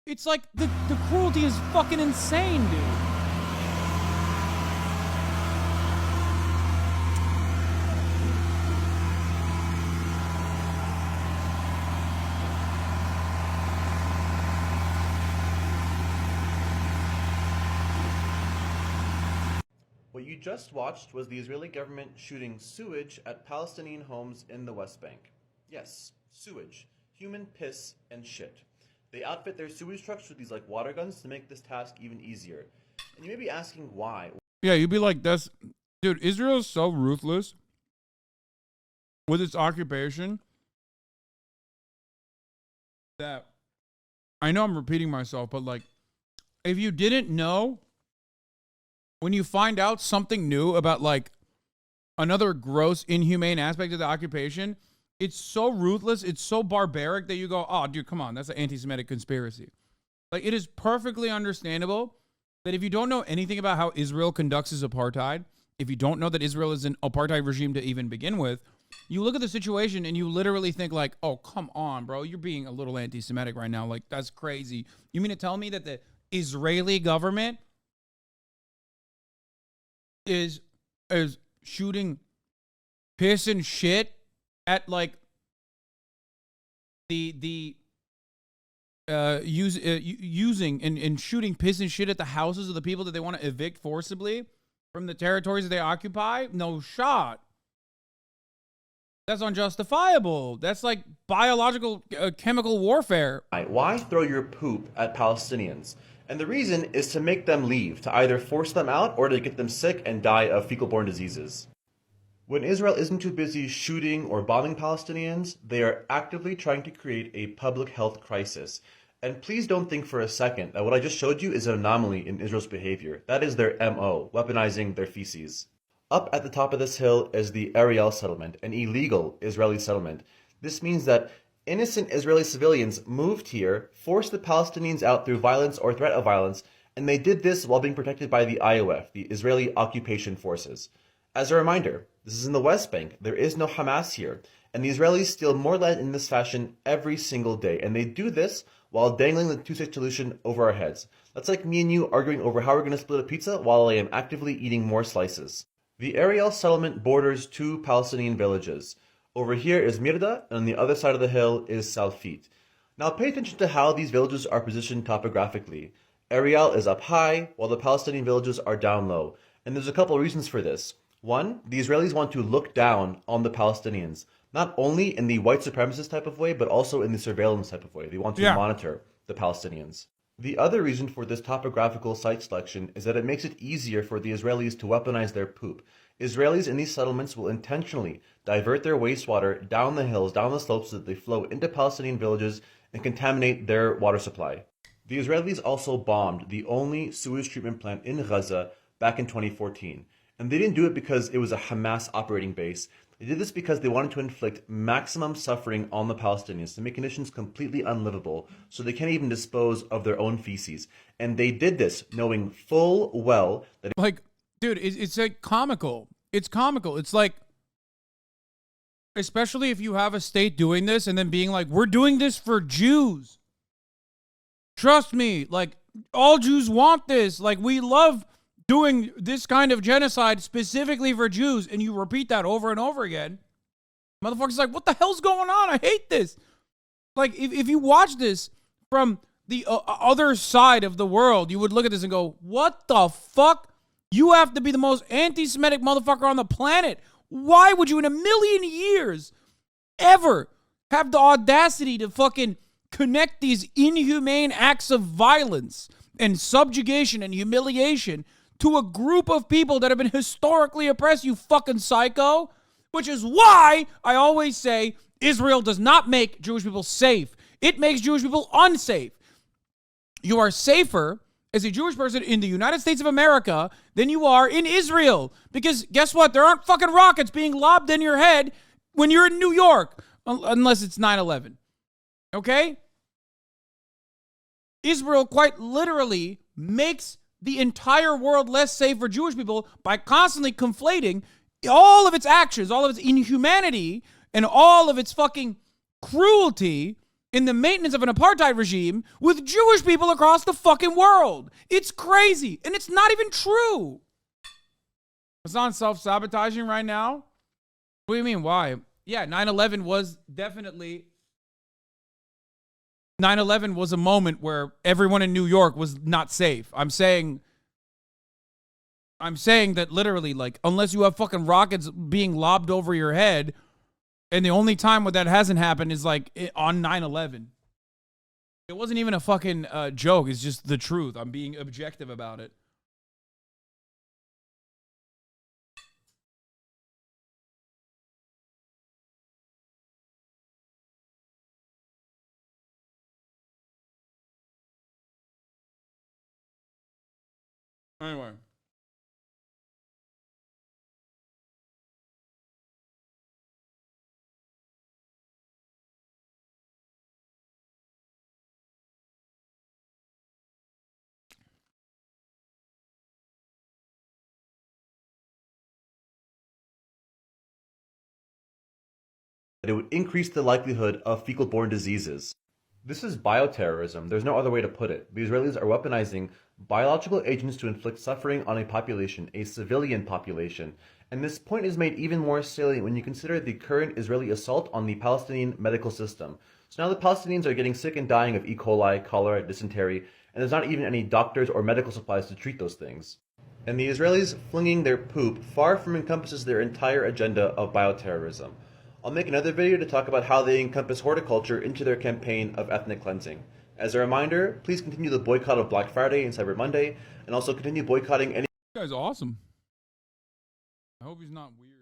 It's like the cruelty is fucking insane, dude. What you just watched was the Israeli government shooting sewage at Palestinian homes in the West Bank. Yes, sewage. Human piss and shit. They outfit their sewage trucks with these like water guns to make this task even easier. And you may be asking why. Yeah, you'd be like, dude, Israel is so ruthless with its occupation that I know I'm repeating myself, but like, if you didn't know, when you find out something new about like another gross, inhumane aspect of the occupation, it's so ruthless, it's so barbaric that you go, oh, dude, come on, that's an anti-Semitic conspiracy. Like, it is perfectly understandable that if you don't know anything about how Israel conducts its apartheid, if you don't know that Israel is an apartheid regime to even begin with, you look at the situation and you literally think like, oh, come on, bro, you're being a little anti-Semitic right now. Like, that's crazy. You mean to tell me that the Israeli government is shooting piss and shit at like using and shooting piss and shit at the houses of the people that they want to evict forcibly from the territories that they occupy? No shot. That's unjustifiable. That's like biological chemical warfare. Why throw your poop at Palestinians? And the reason is to make them leave, to either force them out or to get them sick and die of fecal-borne diseases. When Israel isn't too busy shooting or bombing Palestinians, they are actively trying to create a public health crisis. And please don't think for a second that what I just showed you is an anomaly in Israel's behavior. That is their MO, weaponizing their feces. Up at the top of this hill is the Ariel settlement, an illegal Israeli settlement. This means that innocent Israeli civilians moved here, forced the Palestinians out through violence or threat of violence, and they did this while being protected by the IOF, the Israeli Occupation Forces. As a reminder, this is in the West Bank. There is no Hamas here, and the Israelis steal more land in this fashion every single day, and they do this while dangling the two-state solution over our heads. That's like me and you arguing over how we're going to split a pizza while I am actively eating more slices. The Ariel settlement borders two Palestinian villages. Over here is Mirda, and on the other side of the hill is Salfit. Now pay attention to how these villages are positioned topographically. Ariel is up high, while the Palestinian villages are down low. And there's a couple of reasons for this. One, the Israelis want to look down on the Palestinians, not only in the white supremacist type of way, but also in the surveillance type of way. They want to monitor the Palestinians. The other reason for this topographical site selection is that it makes it easier for the Israelis to weaponize their poop. Israelis in these settlements will intentionally divert their wastewater down the hills, down the slopes, so that they flow into Palestinian villages and contaminate their water supply. The Israelis also bombed the only sewage treatment plant in Gaza back in 2014. And they didn't do it because it was a Hamas operating base. They did this because they wanted to inflict maximum suffering on the Palestinians, to make conditions completely unlivable, so they can't even dispose of their own feces. And they did this knowing full well that... Like, dude, it's like comical. It's comical. It's like, especially if you have a state doing this and then being like, we're doing this for Jews. Trust me, like, all Jews want this. Like, we love doing this kind of genocide specifically for Jews, and you repeat that over and over again. Motherfuckers like, what the hell's going on? I hate this. Like, if you watch this from the other side of the world, you would look at this and go, what the fuck? You have to be the most anti-Semitic motherfucker on the planet. Why would you in a million years ever have the audacity to fucking connect these inhumane acts of violence and subjugation and humiliation to a group of people that have been historically oppressed, you fucking psycho? Which is why I always say Israel does not make Jewish people safe. It makes Jewish people unsafe. You are safer as a Jewish person in the United States of America than you are in Israel. Because guess what? There aren't fucking rockets being lobbed in your head when you're in New York, unless it's 9/11. Okay? Israel quite literally makes the entire world less safe for Jewish people by constantly conflating all of its actions, all of its inhumanity, and all of its fucking cruelty in the maintenance of an apartheid regime with Jewish people across the fucking world. It's crazy, and it's not even true. Hasan self-sabotaging right now? What do you mean, why? Yeah, 9/11 was definitely... 9/11 was a moment where everyone in New York was not safe. I'm saying that literally, like, unless you have fucking rockets being lobbed over your head, and the only time where that hasn't happened is, like, on 9/11. It wasn't even a fucking joke. It's just the truth. I'm being objective about it. Anyway. That it would increase the likelihood of fecal-borne diseases. This is bioterrorism. There's no other way to put it. The Israelis are weaponizing biological agents to inflict suffering on a population, a civilian population. And this point is made even more salient when you consider the current Israeli assault on the Palestinian medical system. So now the Palestinians are getting sick and dying of E. coli, cholera, dysentery, and there's not even any doctors or medical supplies to treat those things. And the Israelis flinging their poop far from encompasses their entire agenda of bioterrorism. I'll make another video to talk about how they encompass horticulture into their campaign of ethnic cleansing. As a reminder, please continue the boycott of Black Friday and Cyber Monday, and also continue boycotting any... This guy's awesome. I hope he's not weird.